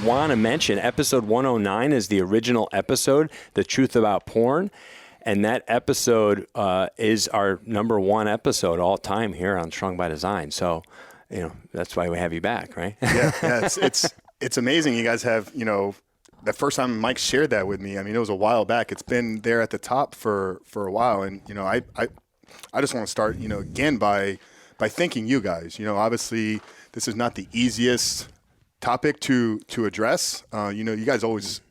want to mention, episode 109 is the original episode, The Truth About Porn. And that episode is our number one episode all time here on Strong by Design. So, that's why we have you back, right? Yeah, it's amazing. You guys have, the first time Mike shared that with me, I mean, it was a while back. It's been there at the top for a while. And, I just want to start, again by thanking you guys. Obviously this is not the easiest topic to address. You guys always,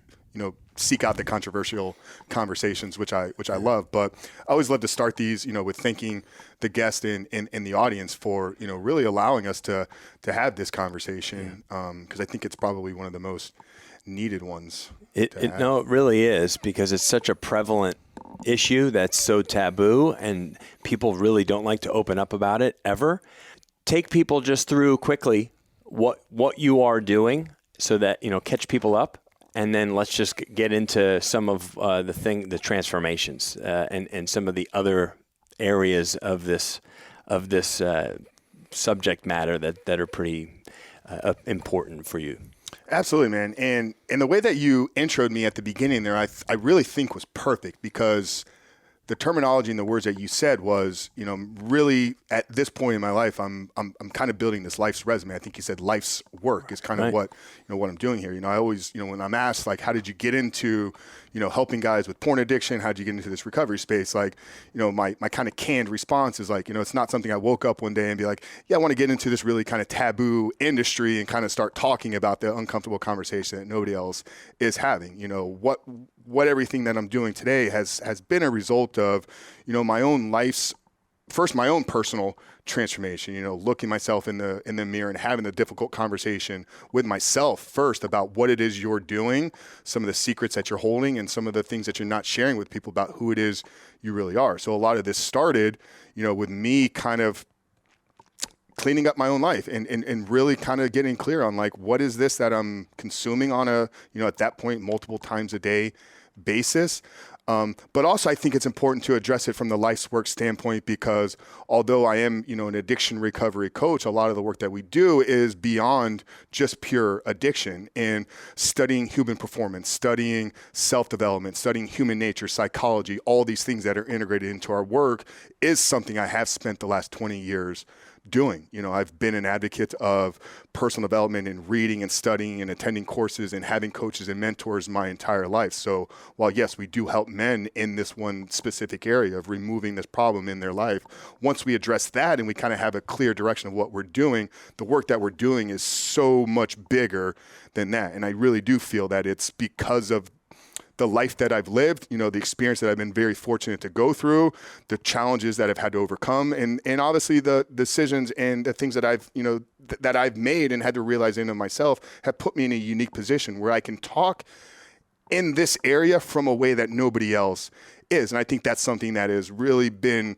seek out the controversial conversations, which I love. But I always love to start these, with thanking the guest in the audience for, really allowing us to have this conversation, because I think it's probably one of the most needed ones. It really is, because it's such a prevalent issue that's so taboo, and people really don't like to open up about it ever. Take people just through quickly what you are doing so that, catch people up. And then let's just get into some of the transformations and some of the other areas of this subject matter that are pretty important for you. Absolutely, man. And the way that you introed me at the beginning there, I really think was perfect, because the terminology and the words that you said was, really at this point in my life, I'm kind of building this life's resume. I think you said life's work is kind of what I'm doing here. I always, when I'm asked, like, how did you get into, helping guys with porn addiction? How did you get into this recovery space? Like, my kind of canned response is like, it's not something I woke up one day and be like, yeah, I want to get into this really kind of taboo industry and kind of start talking about the uncomfortable conversation that nobody else is having. What everything that I'm doing today has been a result of, my own my own personal transformation, looking myself in the mirror and having the difficult conversation with myself first about what it is you're doing, some of the secrets that you're holding, and some of the things that you're not sharing with people about who it is you really are. So a lot of this started, with me kind of cleaning up my own life and really kind of getting clear on, like, what is this that I'm consuming on a, at that point, multiple times a day basis. But also I think it's important to address it from the life's work standpoint, because although I am, an addiction recovery coach, a lot of the work that we do is beyond just pure addiction, and studying human performance, studying self-development, studying human nature, psychology, all these things that are integrated into our work is something I have spent the last 20 years doing. I've been an advocate of personal development and reading and studying and attending courses and having coaches and mentors my entire life. So while yes, we do help men in this one specific area of removing this problem in their life, once we address that and we kind of have a clear direction of what we're doing, the work that we're doing is so much bigger than that. And I really do feel that it's because of the life that I've lived, the experience that I've been very fortunate to go through, the challenges that I've had to overcome, and obviously the decisions and the things that I've, that I've made and had to realize in myself have put me in a unique position where I can talk in this area from a way that nobody else is. And I think that's something that has really been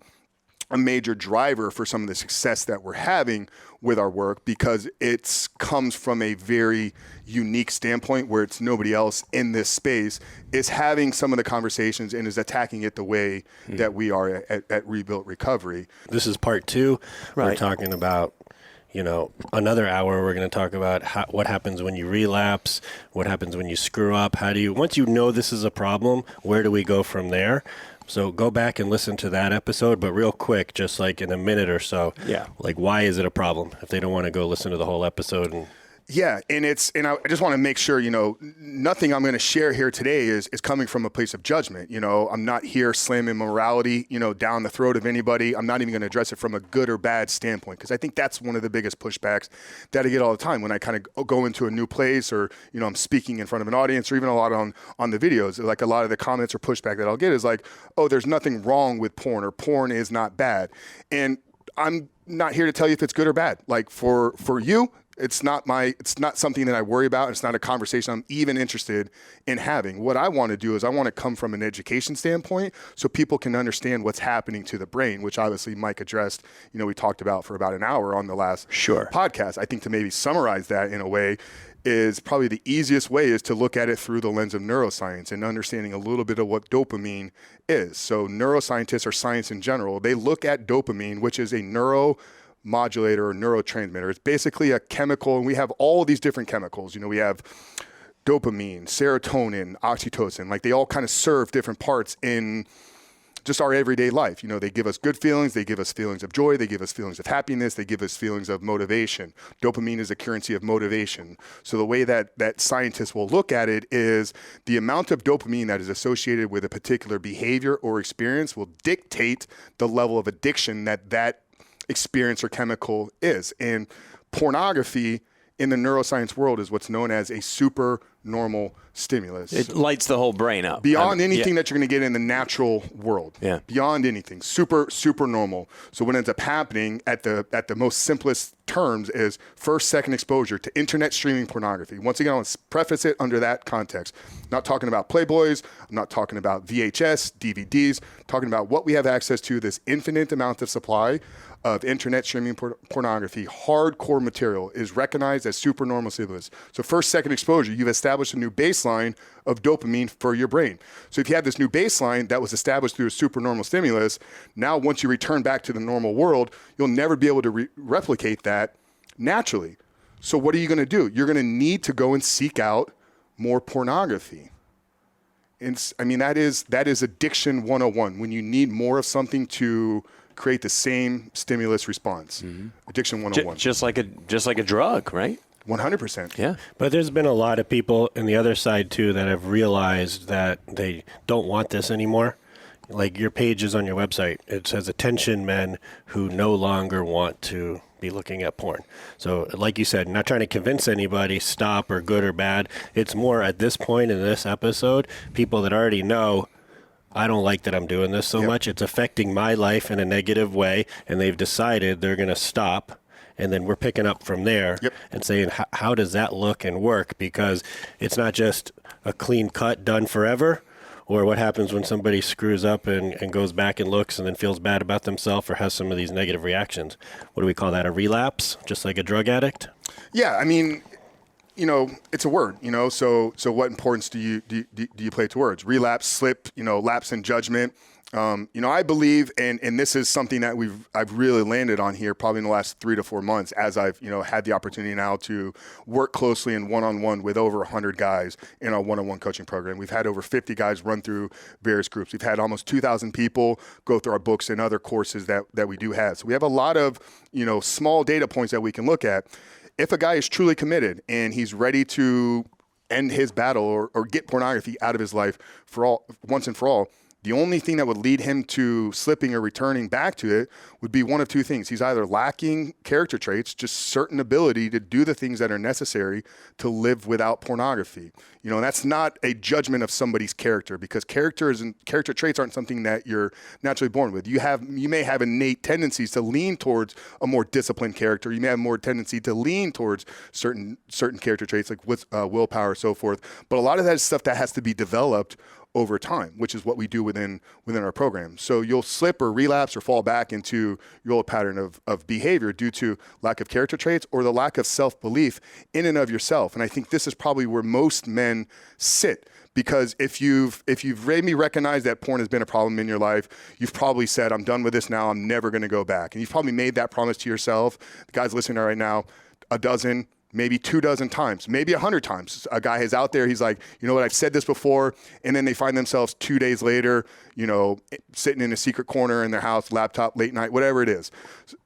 a major driver for some of the success that we're having with our work, because it comes from a very unique standpoint where it's nobody else in this space is having some of the conversations and is attacking it the way that we are at Rebuilt Recovery. This is part 2. Right. We're talking about, another hour, we're going to talk about what happens when you relapse, what happens when you screw up, once you know this is a problem, where do we go from there? So go back and listen to that episode, but real quick, just like in a minute or so, like, why is it a problem? If they don't want to go listen to the whole episode. Yeah, and I just want to make sure, nothing I'm going to share here today is coming from a place of judgment. I'm not here slamming morality, down the throat of anybody. I'm not even going to address it from a good or bad standpoint, because I think that's one of the biggest pushbacks that I get all the time when I kind of go into a new place, or, I'm speaking in front of an audience, or even a lot on the videos. Like, a lot of the comments or pushback that I'll get is like, oh, there's nothing wrong with porn, or porn is not bad. And I'm not here to tell you if it's good or bad. Like, for you, it's not something that I worry about. It's not a conversation I'm even interested in having. What I want to do is I want to come from an education standpoint so people can understand what's happening to the brain, which obviously Mike addressed, we talked about for about an hour on the last podcast. I think to maybe summarize that in a way is probably the easiest way is to look at it through the lens of neuroscience and understanding a little bit of what dopamine is. So neuroscientists, or science in general, they look at dopamine, which is a modulator or neurotransmitter. It's basically a chemical, and we have all these different chemicals. You know, we have dopamine, serotonin, oxytocin. Like, they all kind of serve different parts in just our everyday life. You know, they give us good feelings, they give us feelings of joy, they give us feelings of happiness, they give us feelings of motivation. Dopamine is a currency of motivation. So the way that scientists will look at it is the amount of dopamine that is associated with a particular behavior or experience will dictate the level of addiction that experience or chemical is. And pornography in the neuroscience world is what's known as a super normal stimulus. It lights the whole brain up. Beyond anything that you're going to get in the natural world. Yeah. Beyond anything. Super, super normal. So what ends up happening at the most simplest terms is first, second exposure to internet streaming pornography. Once again, I want to preface it under that context. I'm not talking about Playboys. I'm not talking about VHS, DVDs. I'm talking about what we have access to, this infinite amount of supply of internet streaming pornography. Hardcore material is recognized as supernormal stimulus. So first, second exposure, you've established a new baseline of dopamine for your brain. So if you have this new baseline that was established through a supernormal stimulus, now once you return back to the normal world, you'll never be able to replicate that naturally. So what are you going to do? You're going to need to go and seek out more pornography. And I mean, that is addiction 101. When you need more of something to create the same stimulus response. Mm-hmm. Addiction 101. Just like a drug, right? 100%. Yeah. But there's been a lot of people on the other side too that have realized that they don't want this anymore. Like, your page is on your website. It says attention men who no longer want to be looking at porn. So like you said, not trying to convince anybody stop or good or bad. It's more at this point in this episode, people that already know, I don't like that I'm doing this so much. It's affecting my life in a negative way, and they've decided they're going to stop. And then we're picking up from there and saying, how does that look and work? Because it's not just a clean cut done forever, or what happens when somebody screws up and goes back and looks and then feels bad about themselves or has some of these negative reactions. What do we call that? A relapse, just like a drug addict? Yeah, I mean, you know, it's a word, you know, so what importance do you play to words? Relapse, slip, you know, lapse in judgment. You know, I believe, and this is something that I've really landed on here probably in the last 3 to 4 months, as I've, you know, had the opportunity now to work closely and one-on-one with over 100 guys in our one-on-one coaching program. We've had over 50 guys run through various groups. We've had almost 2,000 people go through our books and other courses that we do have. So we have a lot of, you know, small data points that we can look at. If a guy is truly committed and he's ready to end his battle or get pornography out of his life once and for all, the only thing that would lead him to slipping or returning back to it would be one of two things. He's either lacking character traits, just certain ability to do the things that are necessary to live without pornography. You know, and that's not a judgment of somebody's character, because character traits aren't something that you're naturally born with. You may have innate tendencies to lean towards a more disciplined character. You may have more tendency to lean towards certain character traits like willpower, so forth. But a lot of that is stuff that has to be developed over time, which is what we do within our program. So you'll slip or relapse or fall back into your old pattern of behavior due to lack of character traits or the lack of self-belief in and of yourself. And I think this is probably where most men sit, because if you've maybe recognized that porn has been a problem in your life, you've probably said, I'm done with this now, I'm never going to go back. And you've probably made that promise to yourself. The guys listening right now, a dozen, maybe 24 times, maybe 100 times. A guy is out there, he's like, you know what, I've said this before, and then they find themselves 2 days later, you know, sitting in a secret corner in their house, laptop, late night, whatever it is.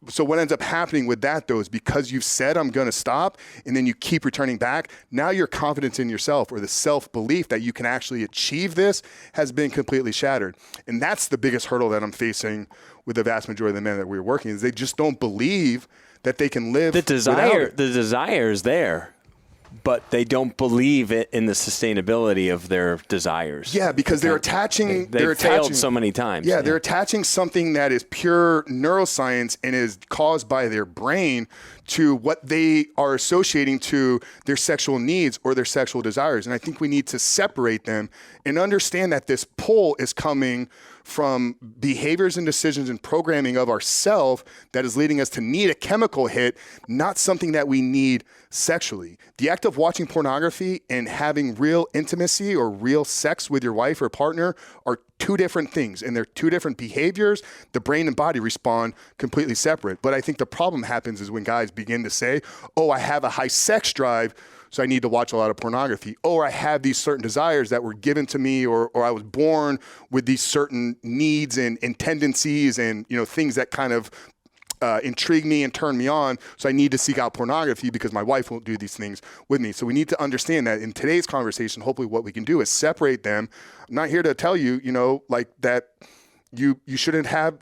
So what ends up happening with that, though, is because you've said, I'm going to stop, and then you keep returning back, now your confidence in yourself or the self-belief that you can actually achieve this has been completely shattered. And that's the biggest hurdle that I'm facing with the vast majority of the men that we're working, is they just don't believe that they can live the desire. without it. The desire is there, but they don't believe it in the sustainability of their desires. Yeah, because they're attaching. They've failed so many times. Yeah, they're attaching something that is pure neuroscience and is caused by their brain to what they are associating to their sexual needs or their sexual desires. And I think we need to separate them and understand that this pull is coming from behaviors and decisions and programming of ourself that is leading us to need a chemical hit, not something that we need sexually. The act of watching pornography and having real intimacy or real sex with your wife or partner are two different things, and they're two different behaviors. The brain and body respond completely separate. But I think the problem happens is when guys begin to say, oh, I have a high sex drive, so I need to watch a lot of pornography. Or I have these certain desires that were given to me, or I was born with these certain needs and tendencies and, you know, things that kind of intrigue me and turn me on. So I need to seek out pornography because my wife won't do these things with me. So we need to understand that in today's conversation, hopefully what we can do is separate them. I'm not here to tell you, you know, like that you shouldn't have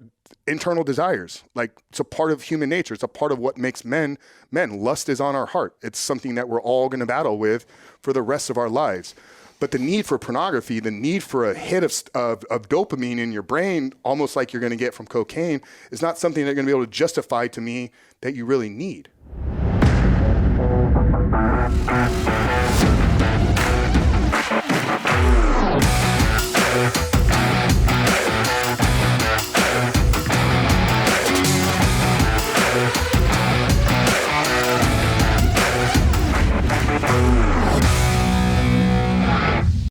internal desires. Like, it's a part of human nature. It's a part of what makes men. Lust is on our heart. It's something that we're all going to battle with for the rest of our lives. But the need for pornography, the need for a hit of dopamine in your brain, almost like you're going to get from cocaine, is not something they're going to be able to justify to me that you really need.